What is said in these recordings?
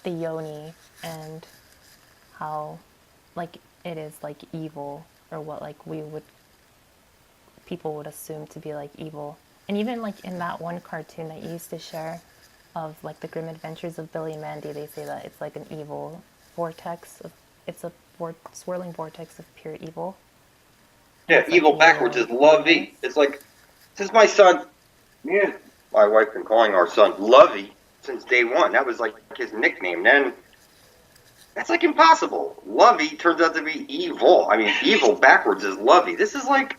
the yoni and how like it is like evil, or what like people would assume to be like evil. And even like in that one cartoon that you used to share of like the Grim Adventures of Billy and Mandy, they say that it's like an evil vortex of it's a swirling vortex of pure evil. And Yeah, it's like evil backwards is Lovey. It's like, this is my son. Me and my wife been calling our son Lovey since day one. That was like his nickname. Then that's like impossible. Lovey turns out to be evil. I mean, evil backwards is Lovey. This is like,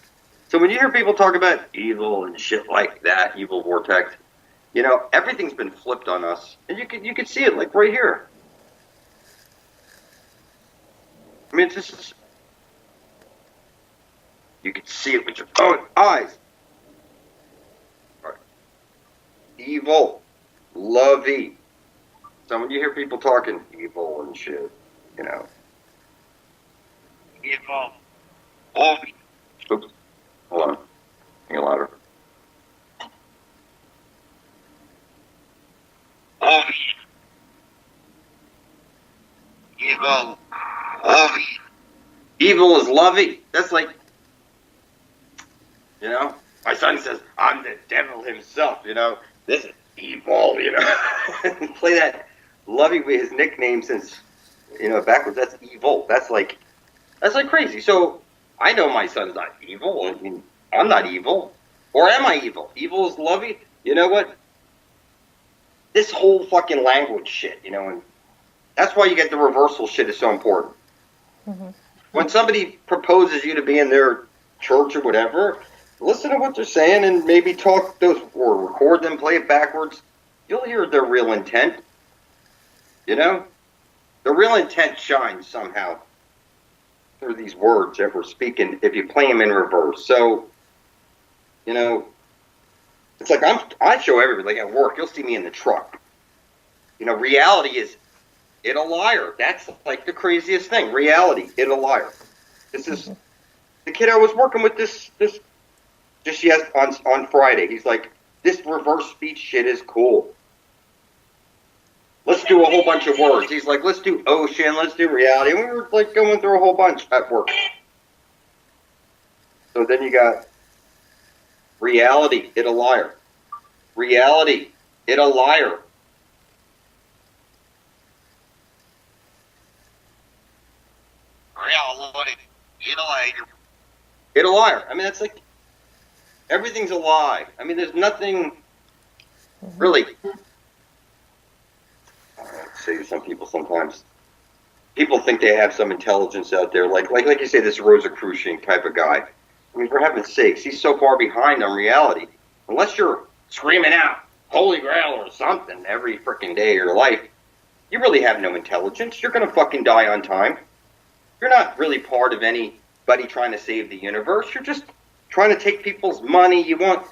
so when you hear people talk about evil and shit like that, evil vortex, you know, everything's been flipped on us, and you can see it like right here. I mean, it's just, you can see it with your own eyes. Right. Evil, Lovey. So when you hear people talking evil and shit, you know. Evil, Lovey. Oops. Hold on. Get louder. Lovey. Evil, Lovey. Evil is Lovey. That's like, you know, my son says, I'm the devil himself, you know. This is evil, you know. Play that Lovey with his nickname since, you know, backwards. That's evil. That's like crazy. So I know my son's not evil. I mean, I'm not evil. Or am I evil? Evil is Lovey. You know what? This whole fucking language shit, you know, and that's why you get the reversal shit is so important. Mm-hmm. When somebody proposes you to be in their church or whatever, listen to what they're saying and maybe talk those or record them, play it backwards. You'll hear their real intent. You know? The real intent shines somehow through these words that we're speaking if you play them in reverse. So, you know, it's like I show everybody, like at work, you'll see me in the truck. You know, reality is it a liar. That's like the craziest thing. Reality, it a liar. This is the kid I was working with this just on Friday. He's like, this reverse speech shit is cool. Let's do a whole bunch of words. He's like, let's do ocean, let's do reality. And we were like going through a whole bunch at work. So then you got reality, it a liar. Reality, it a liar. Reality, it a liar. It a liar. I mean, that's like, everything's a lie. I mean, there's nothing really. I say to some people sometimes, people think they have some intelligence out there, like you say, this Rosicrucian type of guy. I mean, for heaven's sakes, he's so far behind on reality. Unless you're screaming out Holy Grail or something every freaking day of your life, you really have no intelligence. You're gonna fucking die on time. You're not really part of anybody trying to save the universe. You're just trying to take people's money. You want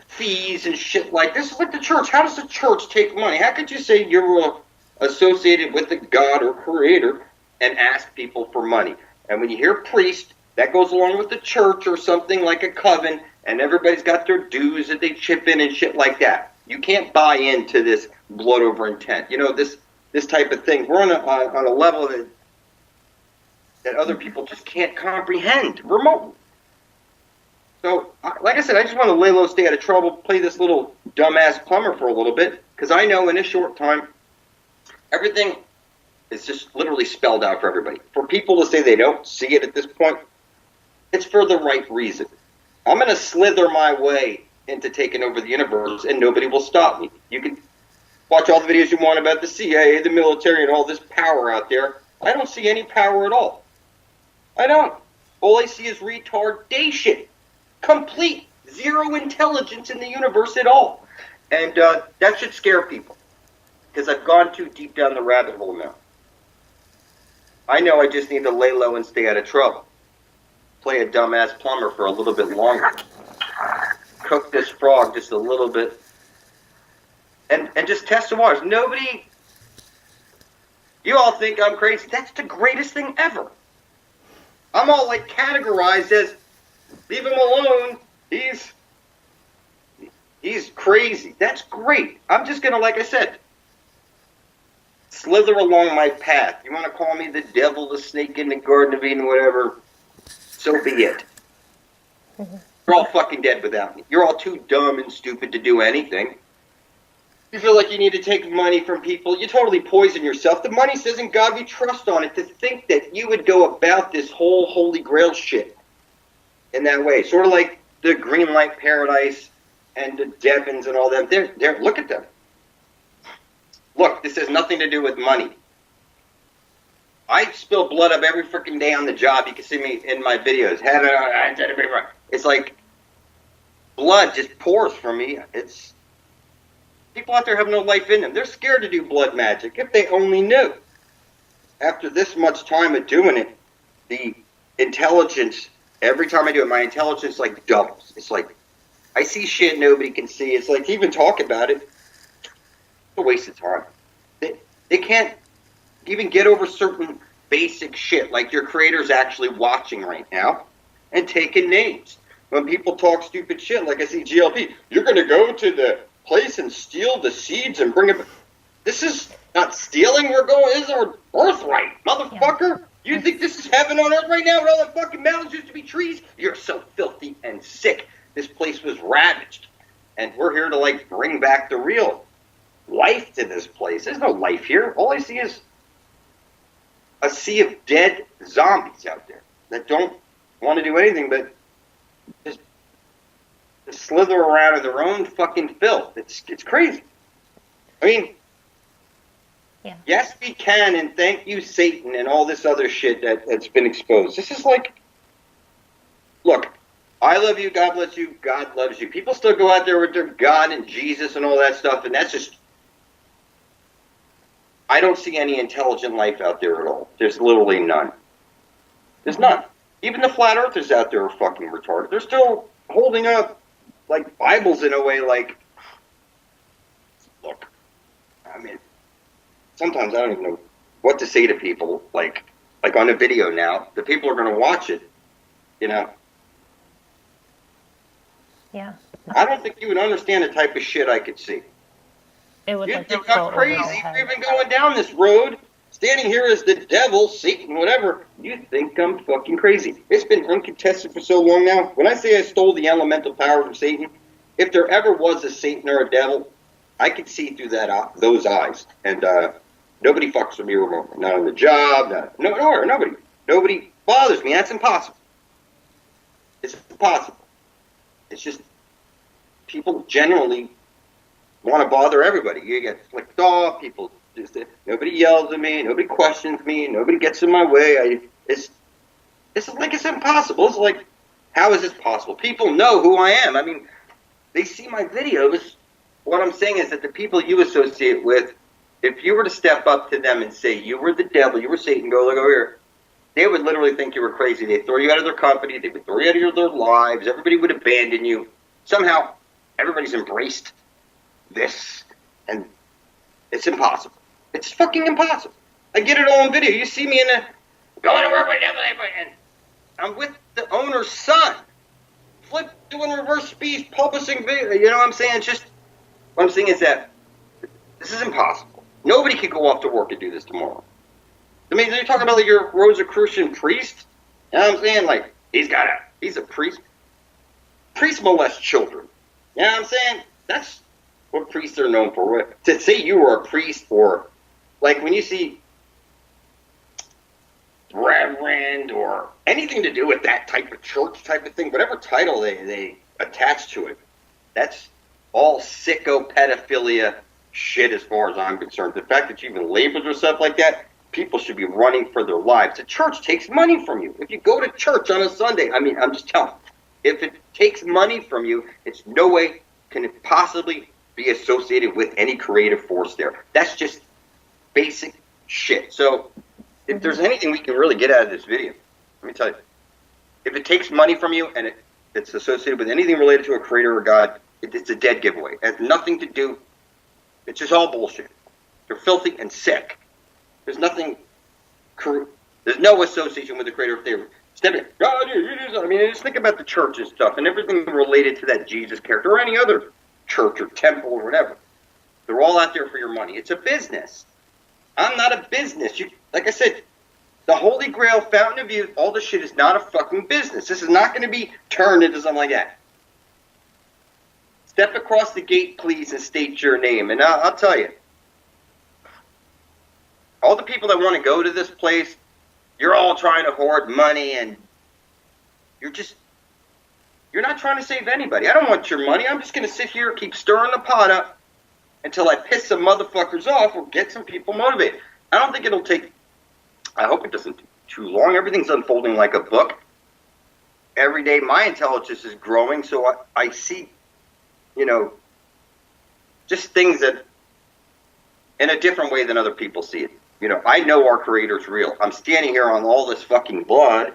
fees and shit like this. Is like the church. How does the church take money? How could you say you're associated with the God or creator and ask people for money? And when you hear priest, that goes along with the church or something like a coven, and everybody's got their dues that they chip in and shit like that. You can't buy into this blood over intent. You know, this type of thing. We're on a level that other people just can't comprehend remotely. So, like I said, I just want to lay low, stay out of trouble, play this little dumbass plumber for a little bit, because I know in a short time, everything is just literally spelled out for everybody. For people to say they don't see it at this point, it's for the right reason. I'm going to slither my way into taking over the universe, and nobody will stop me. You can watch all the videos you want about the CIA, the military, and all this power out there. I don't see any power at all. I don't. All I see is retardation. Complete zero intelligence in the universe at all. And that should scare people. Because I've gone too deep down the rabbit hole now. I know I just need to lay low and stay out of trouble. Play a dumbass plumber for a little bit longer. Cook this frog just a little bit. And just test the waters. Nobody... You all think I'm crazy. That's the greatest thing ever. I'm all like categorized as, leave him alone. He's crazy. That's great. I'm just going to, like I said, slither along my path. You want to call me the devil, the snake in the Garden of Eden, whatever, so be it. You're all fucking dead without me. You're all too dumb and stupid to do anything. You feel like you need to take money from people. You totally poison yourself. The money says in God we trust on it. To think that you would go about this whole Holy Grail shit in that way. Sort of like the Green Light Paradise and the Devons and all them. They're, look at them. Look, this has nothing to do with money. I spill blood up every freaking day on the job. You can see me in my videos. It's like blood just pours from me. It's people out there have no life in them. They're scared to do blood magic. If they only knew. After this much time of doing it, the intelligence, every time I do it, my intelligence like doubles. It's like I see shit nobody can see. It's like to even talk about it, it's a waste of time. They can't even get over certain basic shit, like your creator's actually watching right now and taking names. When people talk stupid shit, like I see GLP, you're going to go to the place and steal the seeds and bring it. This is not stealing. This is our birthright, motherfucker. Yeah. You think this is heaven on earth right now where all the fucking mountains used to be trees? You're so filthy and sick. This place was ravaged. And we're here to, like, bring back the real life to this place. There's no life here. All I see is a sea of dead zombies out there that don't want to do anything but just slither around in their own fucking filth. It's crazy. I mean, yeah. Yes, we can, and thank you, Satan, and all this other shit that's been exposed. This is like, look, I love you, God bless you, God loves you. People still go out there with their God and Jesus and all that stuff, and that's just, I don't see any intelligent life out there at all. There's literally none. There's none. Even the flat earthers out there are fucking retarded. They're still holding up, like, Bibles in a way, like, look, I mean, sometimes I don't even know what to say to people, like on a video now. The people are going to watch it, you know. Yeah. I don't think you would understand the type of shit I could see. It would You like think go I'm over crazy my for head. even going down this road, standing here as the devil, Satan, whatever. You think I'm fucking crazy. It's been uncontested for so long now. When I say I stole the elemental power from Satan, if there ever was a Satan or a devil, I could see through those eyes. And nobody fucks with me remotely. Not on the job, nobody. Nobody bothers me. That's impossible. It's impossible. It's just people generally want to bother everybody. You get flicked off. People just nobody yells at me. Nobody questions me. Nobody gets in my way. It's like it's impossible. It's like, how is this possible? People know who I am. I mean, they see my videos. What I'm saying is that the people you associate with, if you were to step up to them and say you were the devil, you were Satan, go look over here, they would literally think you were crazy. They'd throw you out of their company. They would throw you out of their lives. Everybody would abandon you. Somehow, everybody's embraced this, and it's impossible. It's fucking impossible. I get it all on video. You see me in the going to work with devil, and I'm with the owner's son. Flip doing reverse speech, publishing video. You know what I'm saying? It's just what I'm saying is that this is impossible. Nobody could go off to work and do this tomorrow. I mean, you're talking about like your Rosicrucian priest. You know what I'm saying? Like he's a priest. Priests molest children. You know what I'm saying? That's what priests are known for. To say you were a priest, or like when you see reverend or anything to do with that type of church type of thing, whatever title they attach to it, that's all sicko pedophilia shit as far as I'm concerned. The fact that you even labeled yourself like that, people should be running for their lives. The church takes money from you. If you go to church on a Sunday, I mean, I'm just telling you, if it takes money from you, it's no way can it possibly be associated with any creative force there. That's just basic shit. So if there's anything we can really get out of this video, let me tell you, if it takes money from you and it's associated with anything related to a creator or God, it's a dead giveaway. It has nothing to do. It's just all bullshit. They're filthy and sick. There's nothing. There's no association with the creator if they step in. God, I mean, just think about the church and stuff and everything related to that Jesus character or any other church or temple or whatever. They're all out there for your money. It's a business. I'm not a business. Like I said, the Holy Grail, Fountain of Youth, all this shit is not a fucking business. This is not going to be turned into something like that. Step across the gate, please, and state your name. And I'll tell you, all the people that want to go to this place, you're all trying to hoard money, and you're not trying to save anybody. I don't want your money. I'm just going to sit here and keep stirring the pot up until I piss some motherfuckers off or get some people motivated. I don't think it'll take, I hope it doesn't take too long. Everything's unfolding like a book. Every day my intelligence is growing, so I see, just things that in a different way than other people see it. I know our Creator's real. I'm standing here on all this fucking blood.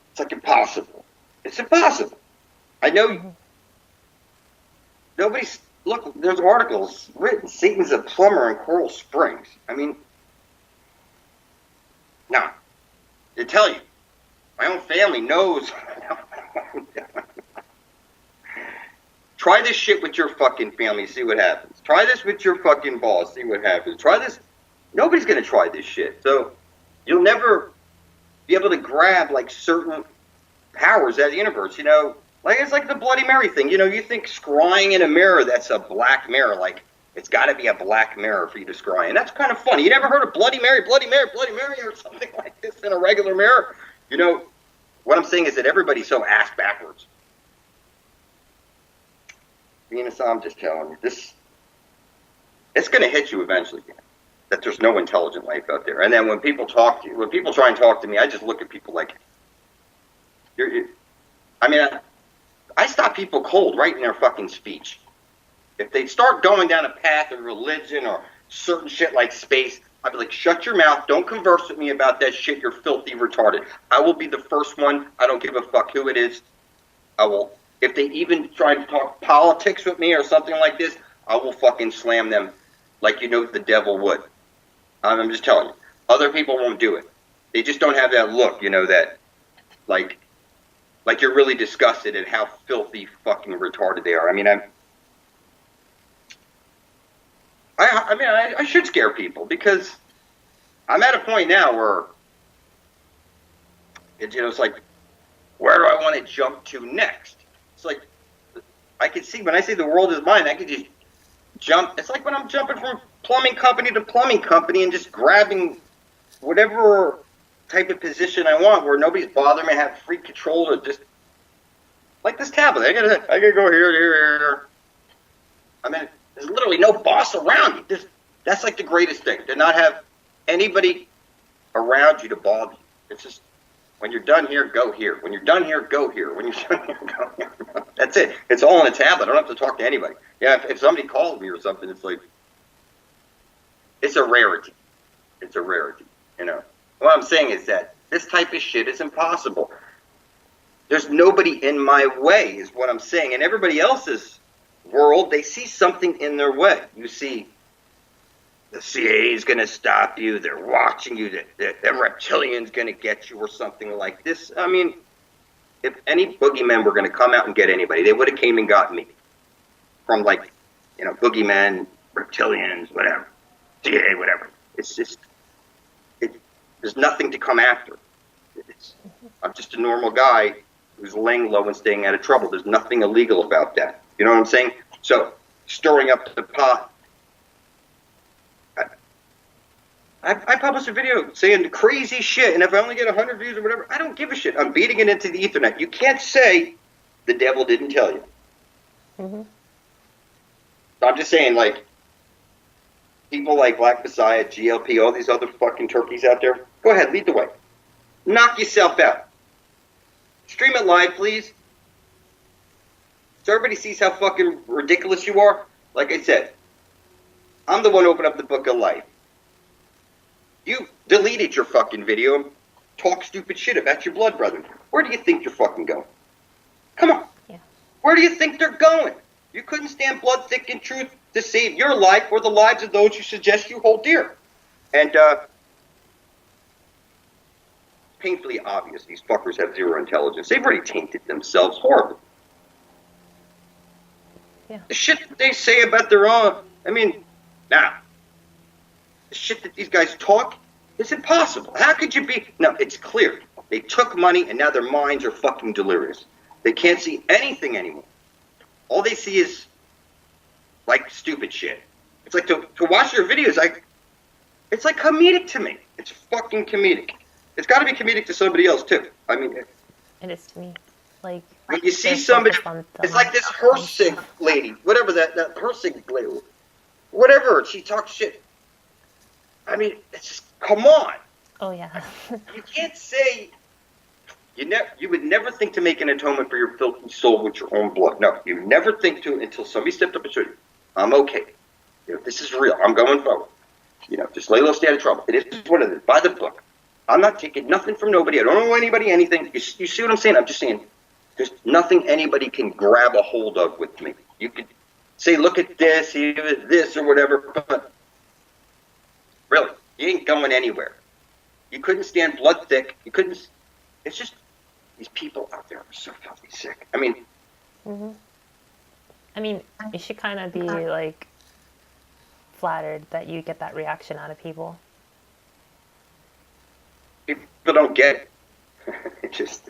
It's like impossible. It's impossible. I know nobody's, look, there's articles written, Satan's a plumber in Coral Springs. I mean, nah, they tell you. My own family knows. Try this shit with your fucking family, see what happens. Try this with your fucking boss, see what happens. Try this. Nobody's going to try this shit. So you'll never be able to grab, like, certain powers out of the universe, Like, it's like the Bloody Mary thing. You think scrying in a mirror, that's a black mirror. Like, it's got to be a black mirror for you to scry. And that's kind of funny. You never heard of Bloody Mary, Bloody Mary, Bloody Mary, or something like this in a regular mirror? What I'm saying is that everybody's so ass backwards. Venus, I'm just telling you, it's going to hit you eventually, that there's no intelligent life out there. And then when people try and talk to me, I just look at people like, I stop people cold right in their fucking speech. If they start going down a path of religion or certain shit like space, I'd be like, shut your mouth. Don't converse with me about that shit. You're filthy retarded. I will be the first one. I don't give a fuck who it is. I will. If they even try to talk politics with me or something like this, I will fucking slam them like the devil would. I'm just telling you. Other people won't do it. They just don't have that look, that, like you're really disgusted at how filthy fucking retarded they are. I should scare people because I'm at a point now where it's like, where do I want to jump to next? It's like, I can see when I say the world is mine, I can just jump. It's like when I'm jumping from plumbing company to plumbing company and just grabbing whatever type of position I want where nobody's bothering me. I have free control to just, like this tablet. I gotta go here. There's literally no boss around you. That's like the greatest thing, to not have anybody around you to bother you. It's just, when you're done here, go here. When you're done here, go here. When you're done here, go here. That's it. It's all on a tablet. I don't have to talk to anybody. Yeah, if somebody calls me or something, it's like, it's a rarity. It's a rarity, What I'm saying is that this type of shit is impossible. There's nobody in my way, is what I'm saying. And everybody else's world, they see something in their way. You see, the CIA is going to stop you. They're watching you. The reptilian's going to get you or something like this. If any boogeymen were going to come out and get anybody, they would have came and got me. From boogeymen, reptilians, whatever. CIA, whatever. It's just, there's nothing to come after. I'm just a normal guy who's laying low and staying out of trouble. There's nothing illegal about that. You know what I'm saying? So, stirring up the pot. I published a video saying crazy shit, and if I only get 100 views or whatever, I don't give a shit. I'm beating it into the ethernet. You can't say the devil didn't tell you. Mm-hmm. So I'm just saying, people like Black Messiah, GLP, all these other fucking turkeys out there, go ahead, lead the way. Knock yourself out. Stream it live, please. So everybody sees how fucking ridiculous you are. Like I said, I'm the one who opened up the book of life. You deleted your fucking video and talk stupid shit about your blood brethren. Where do you think you're fucking going? Come on. Yeah. Where do you think they're going? You couldn't stand blood, thick, and truth to save your life or the lives of those you suggest you hold dear. And, painfully obvious, these fuckers have zero intelligence. They've already tainted themselves horribly. Yeah. The shit that they say about their own, nah. The shit that these guys talk is impossible. How could you be? No, it's clear. They took money and now their minds are fucking delirious. They can't see anything anymore. All they see is like stupid shit. It's like to watch their videos, it's like comedic to me. It's fucking comedic. It's got to be comedic to somebody else too. I mean, It is to me. Like when you see they're somebody, focused on it's the like this Hersig lady, whatever that Hersig lady, whatever. She talks shit. I mean, it's just, come on. Oh yeah. You can't say you would never think to make an atonement for your filthy soul with your own blood. No, you never think to until somebody stepped up and said, "I'm okay. You know, this is real. I'm going forward. You know, just lay low, stay out of trouble. It is what it is. By the book. I'm not taking nothing from nobody. I don't owe anybody anything. You see what I'm saying? I'm just saying there's nothing anybody can grab a hold of with me. You could say, look at this, this or whatever, but really, you ain't going anywhere. You couldn't stand blood thick. You couldn't. It's just these people out there are so fucking sick. I mean, I mean, you should kind of be like flattered that you get that reaction out of people. people don't get it. It's just.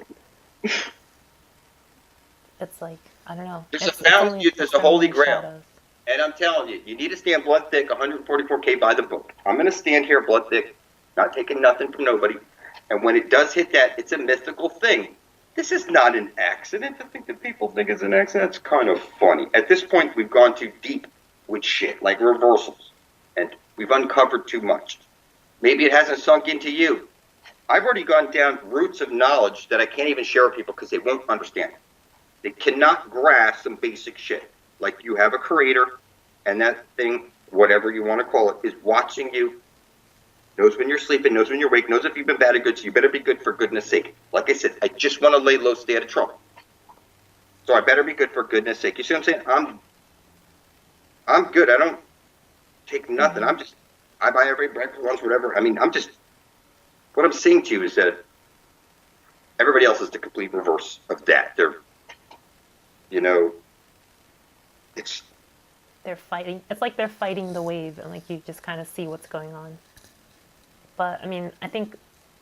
It's like, I don't know. There's It's a fountain, only there's a holy shadows. grail. And I'm telling you, you need to stand blood thick, 144K by the book. I'm going to stand here blood thick, not taking nothing from nobody. And when it does hit that, it's a mythical thing. This is not an accident. I think that people think it's an accident. It's kind of funny. At this point, we've gone too deep with shit, like reversals. And we've uncovered too much. Maybe it hasn't sunk into you. I've already gone down roots of knowledge that I can't even share with people because they won't understand. They cannot grasp some basic shit. Like you have a creator, and that thing, whatever you want to call it, is watching you, knows when you're sleeping, knows when you're awake, knows if you've been bad or good, so you better be good for goodness sake. Like I said, I just want to lay low, stay out of trouble. So I better be good for goodness sake. You see what I'm saying? I'm good. I don't take nothing. I buy every breakfast, lunch, whatever. I mean, what I'm saying to you is that everybody else is the complete reverse of that. They're, They're fighting. It's like they're fighting the wave, and like you just kind of see what's going on. But I mean, I think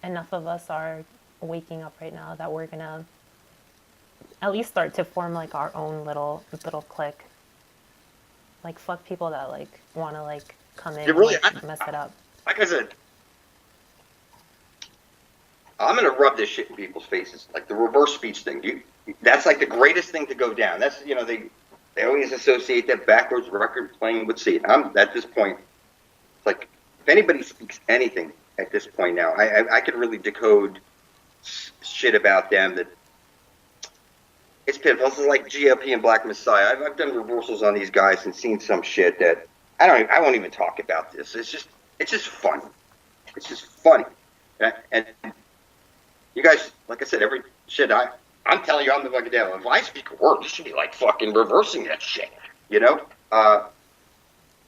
enough of us are waking up right now that we're gonna at least start to form like our own little clique. Like fuck people that like want to like come in really, and like, mess it up. Like I said, I'm gonna rub this shit in people's faces, like the reverse speech thing. That's like the greatest thing to go down. That's they always associate that backwards record playing with seed. I'm at this point, it's like if anybody speaks anything at this point now, I could really decode shit about them that it's pitiful. This is like GLP and Black Messiah. I've done reversals on these guys and seen some shit that I won't even talk about this. It's just funny. It's just funny. And you guys, like I said, every shit I'm telling you, I'm the fucking devil. If I speak a word, you should be like fucking reversing that shit,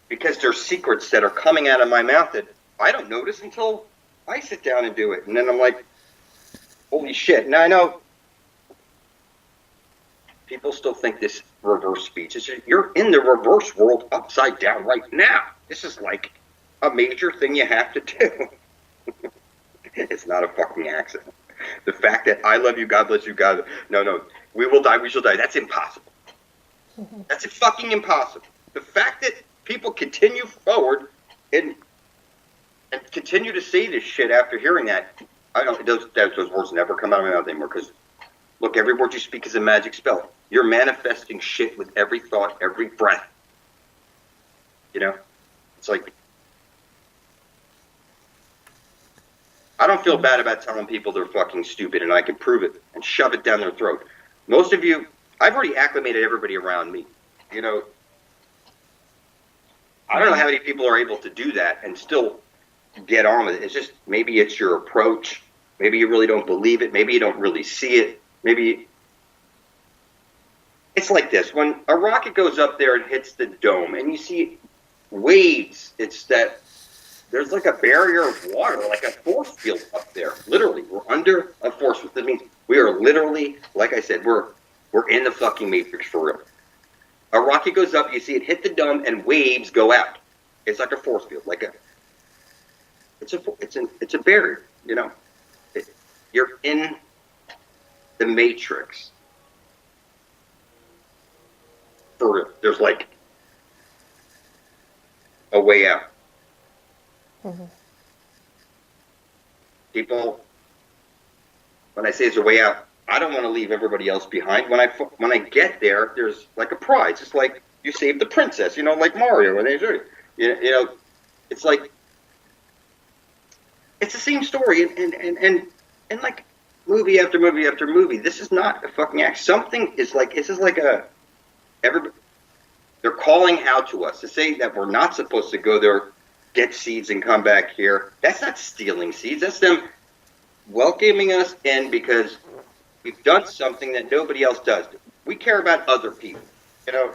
because there's secrets that are coming out of my mouth that I don't notice until I sit down and do it. And then I'm like, holy shit. Now I know people still think this reverse speech is, you're in the reverse world upside down right now. This is like a major thing you have to do. It's not a fucking accident. The fact that I love you, God bless you, God. No, we will die, we shall die. That's impossible. That's fucking impossible. The fact that people continue forward and continue to say this shit after hearing that, those words never come out of my mouth anymore. Because look, every word you speak is a magic spell. You're manifesting shit with every thought, every breath. It's like, I don't feel bad about telling people they're fucking stupid and I can prove it and shove it down their throat. Most of you, I've already acclimated everybody around me. I don't know how many people are able to do that and still get on with it. It's just, maybe it's your approach. Maybe you really don't believe it. Maybe you don't really see it. Maybe it's like this. When a rocket goes up there and hits the dome and you see waves, it's that there's like a barrier of water, like a force field up there. Literally, we're under a force field. That means we are literally, like I said, we're in the fucking matrix for real. A rocket goes up, you see it hit the dome, and waves go out. It's like a force field, like it's a barrier. You know, you're in the matrix. There's like a way out. Mm-hmm. People, when I say it's a way out, I don't want to leave everybody else behind. When I get there, there's like a prize. It's like you saved the princess, you know, like Mario. When they do, you know, it's like it's the same story, and like movie after movie after movie. This is not a fucking act. Something is like this is like a everybody. They're calling out to us to say that we're not supposed to go there, get seeds, and come back here. That's not stealing seeds. That's them welcoming us in because we've done something that nobody else does. We care about other people. You know,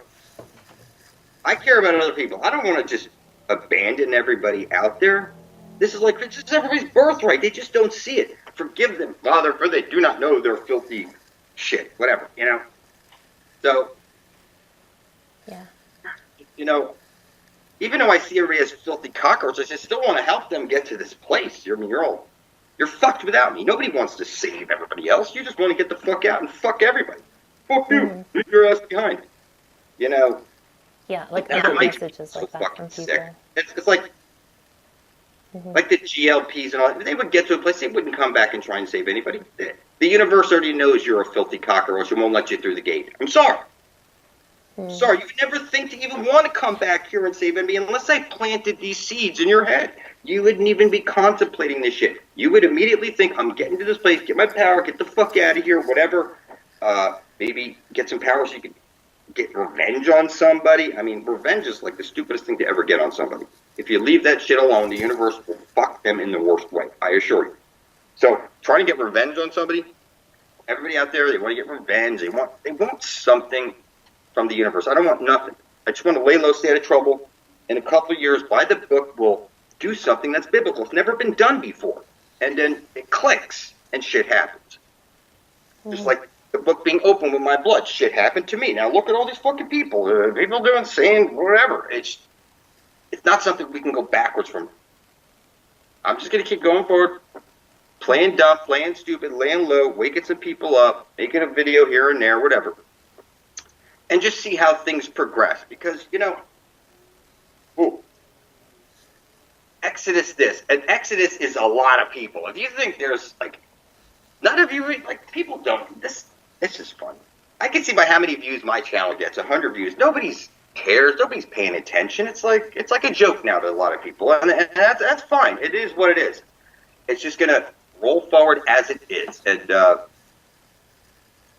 I care about other people. I don't want to just abandon everybody out there. This is like, it's just everybody's birthright. They just don't see it. Forgive them, Father, for they do not know their filthy shit. Whatever, you know? So, Yeah. you know, even though I see everybody as filthy cockroaches, I still want to help them get to this place. I mean, you're fucked without me. Nobody wants to save everybody else. You just want to get the fuck out and fuck everybody. Fuck you. Mm-hmm. Leave your ass behind. You know? Yeah, like That's other what makes me messages so like that fucking from sick. people. It's like, Mm-hmm. like the GLPs and all that. They would get to a place, they wouldn't come back and try and save anybody. The universe already knows you're a filthy cockroach and won't let you through the gate. I'm sorry. Mm-hmm. Sorry, you would never think to even want to come back here and save anybody unless I planted these seeds in your head. You wouldn't even be contemplating this shit. You would immediately think, I'm getting to this place, get my power, get the fuck out of here, whatever. Maybe get some power so you can get revenge on somebody. I mean, revenge is like the stupidest thing to ever get on somebody. If you leave that shit alone, the universe will fuck them in the worst way, I assure you. So, trying to get revenge on somebody, everybody out there, they want to get revenge. They want something from the universe. I don't want nothing. I just want to lay low, stay out of trouble. In a couple of years, by the book, we'll do something that's biblical. It's never been done before. And then it clicks, and shit happens. Mm-hmm. Just like the book being open with my blood. Shit happened to me. Now look at all these fucking people. People doing, saying, whatever. It's not something we can go backwards from. I'm just going to keep going forward. Playing dumb, playing stupid, laying low, waking some people up, making a video here and there, whatever. And just see how things progress. Because, you know, Exodus this. And Exodus is a lot of people. If you think there's, like, none of you, like, people don't. This is fun. I can see by how many views my channel gets. 100 views. Nobody cares. Nobody's paying attention. It's like a joke now to a lot of people. And that's fine. It is what it is. It's just going to roll forward as it is. And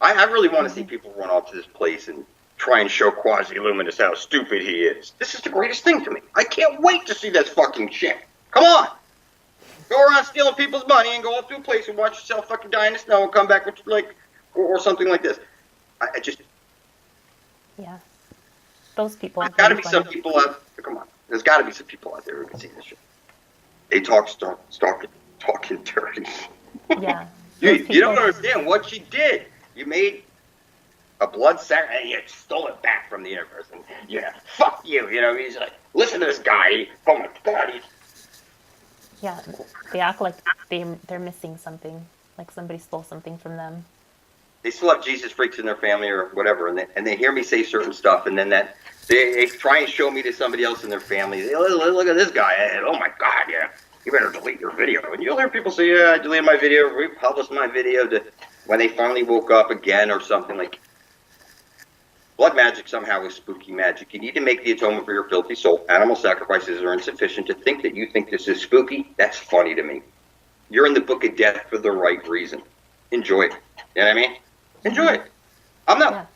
I really want to see people run off to this place and try and show Quasi-Luminous how stupid he is. This is the greatest thing to me. I can't wait to see this fucking shit. Come on. Go around stealing people's money and go off to a place and watch yourself fucking die in the snow and come back with, like, or something like this. I just... Yeah. Those people. There's got to be some people out... Come on. There's got to be some people out there who can see this shit. They talking dirty. Yeah. You don't understand what she did. You made a blood sacrifice, and you stole it back from the universe. And, yeah, fuck you. You know, he's like, listen to this guy. Oh, my God. Yeah, they act like they're missing something, like somebody stole something from them. They still have Jesus freaks in their family or whatever, and they hear me say certain stuff, and then they try and show me to somebody else in their family. They, look at this guy. And, oh, my God, yeah. You better delete your video. And you'll hear people say, yeah, I deleted my video, republished my video when they finally woke up again or something. Like, blood magic somehow is spooky magic. You need to make the atonement for your filthy soul. Animal sacrifices are insufficient. To think that you think this is spooky, that's funny to me. You're in the book of death for the right reason. Enjoy it. You know what I mean? Enjoy it. I'm not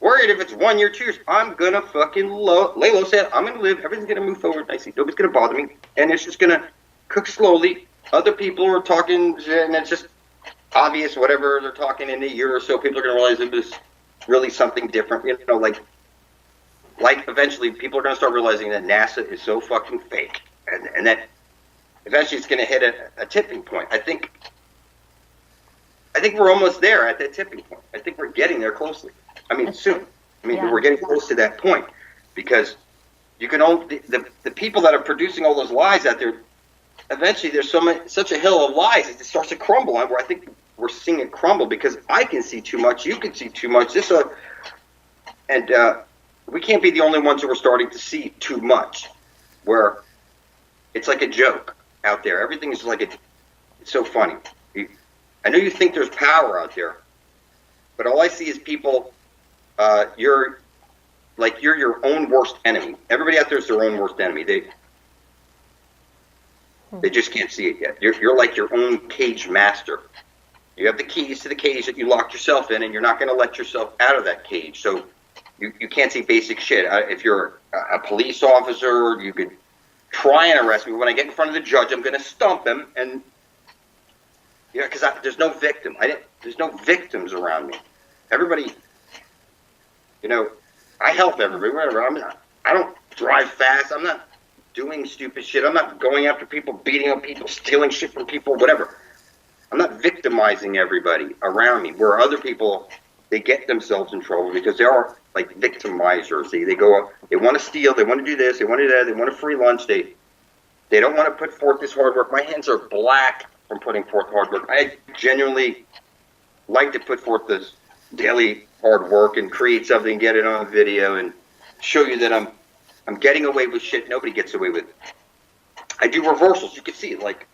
worried if it's 1 year, 2 years. I'm going to fucking lay low, say I'm going to live. Everything's going to move forward nicely. Nobody's going to bother me. And it's just going to cook slowly. Other people are talking, and it's just obvious, whatever they're talking in a year or so, people are going to realize it was really something different. You know, like eventually people are going to start realizing that NASA is so fucking fake. And that eventually it's going to hit a tipping point. I think we're almost there at that tipping point. I think we're getting there closely. I mean, soon. I mean, we're getting close to that point because you can only the people that are producing all those lies out there. eventually there's such a hill of lies, it starts to crumble. Where I think we're seeing it crumble because I can see too much, you can see too much. And we can't be the only ones who are starting to see too much, where it's like a joke out there. Everything is like it's so funny. I know you think there's power out there, but all I see is people. You're your own worst enemy. Everybody out there is their own worst enemy. They just can't see it yet. You're like your own cage master. You have the keys to the cage that you locked yourself in, and you're not going to let yourself out of that cage. So you can't see basic shit. If you're a police officer, you could try and arrest me. When I get in front of the judge, I'm going to stump him, and because there's no victim. There's no victims around me. Everybody, I help everybody. Whatever. I don't drive fast. I'm not doing stupid shit. I'm not going after people, beating up people, stealing shit from people, whatever. I'm not victimizing everybody around me. Where other people, they get themselves in trouble because they are like victimizers. They go, they want to steal, they want to do this, they want to do that, they want a free lunch. They don't want to put forth this hard work. My hands are black from putting forth hard work. I genuinely like to put forth this daily hard work and create something, get it on video, and show you that I'm getting away with shit nobody gets away with. I do reversals. You can see it, like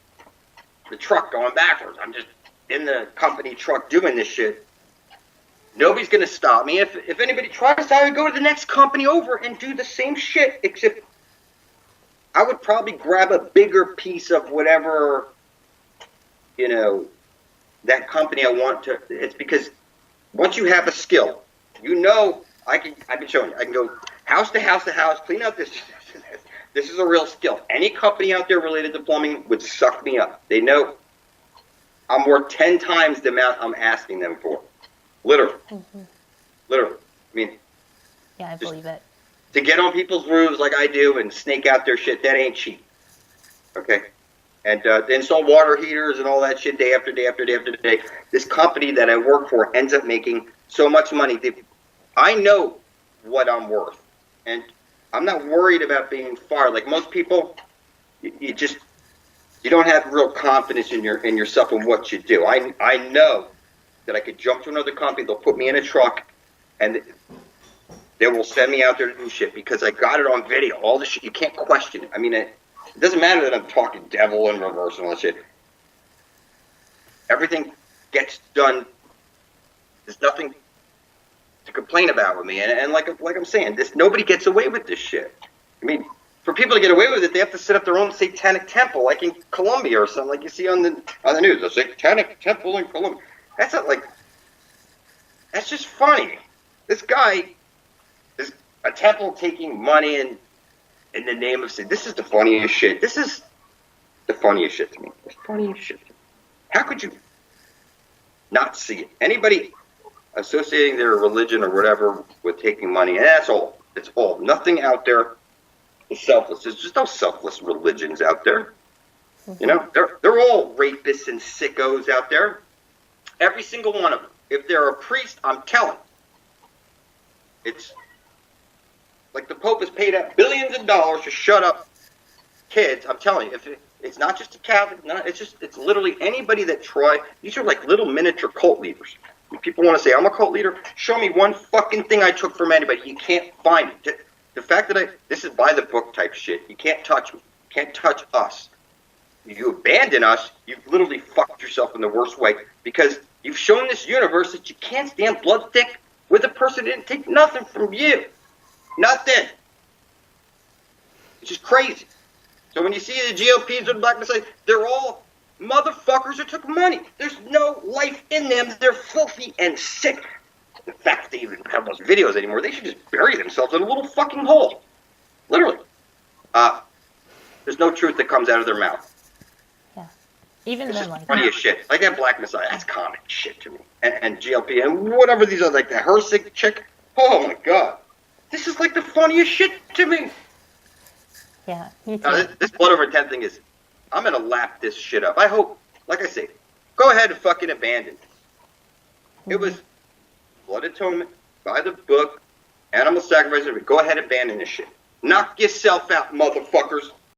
the truck going backwards. I'm just in the company truck doing this shit. Nobody's going to stop me. If anybody tries to, I would go to the next company over and do the same shit, except I would probably grab a bigger piece of whatever, that company I want to. It's because once you have a skill, I've been showing you, I can go house to house to house, clean out this. This is a real skill. Any company out there related to plumbing would suck me up. They know I'm worth 10 times the amount I'm asking them for. Literally. Mm-hmm. Literally. I mean, yeah, I believe it. To get on people's roofs like I do and snake out their shit, that ain't cheap. Okay? And to install water heaters and all that shit day after day after day after day. This company that I work for ends up making so much money. I know what I'm worth. And I'm not worried about being fired. Like most people, you don't have real confidence in yourself and what you do. I know that I could jump to another company, they'll put me in a truck, and they will send me out there to do shit because I got it on video. All this shit, you can't question it. I mean, it doesn't matter that I'm talking devil and reverse and all that shit. Everything gets done. There's nothing to complain about with me. And like I'm saying, nobody gets away with this shit. I mean, for people to get away with it, they have to set up their own satanic temple, like in Colombia or something, like you see on the news, the satanic temple in Colombia. That's just funny. This guy is a temple taking money in the name of sin. This is the funniest shit. This is the funniest shit to me. The funniest shit. How could you not see it? Anybody associating their religion or whatever with taking money, and that's all. It's all. Nothing out there is selfless. There's just no selfless religions out there. Mm-hmm. They're all rapists and sickos out there. Every single one of them. If they're a priest, I'm telling. It's like the Pope has paid out billions of dollars to shut up kids. I'm telling you, it's not just a Catholic. It's literally anybody that these are like little miniature cult leaders. If people want to say, I'm a cult leader, show me one fucking thing I took from anybody. You can't find it. The fact that this is by the book type shit. You can't touch me. You can't touch us. You abandon us, you've literally fucked yourself in the worst way because you've shown this universe that you can't stand blood thick with a person that didn't take nothing from you. Nothing. It's just crazy. So when you see the GOPs or the Black Messiah, they're all motherfuckers that took money. There's no life in them. They're filthy and sick. The fact that they even have those videos anymore, they should just bury themselves in a little fucking hole. Literally. There's no truth that comes out of their mouth. Yeah. Even it's then, like funny as shit. Like that Black Messiah, that's comic shit to me. And GLP and whatever these are, like the Hersig chick. Oh my god. This is like the funniest shit to me. Yeah, me too. Now, this blood over 10 thing is, I'm going to lap this shit up. I hope, like I say, go ahead and fucking abandon it. Mm-hmm. It was blood atonement, by the book, animal sacrifice. Go ahead and abandon this shit. Knock yourself out, motherfuckers.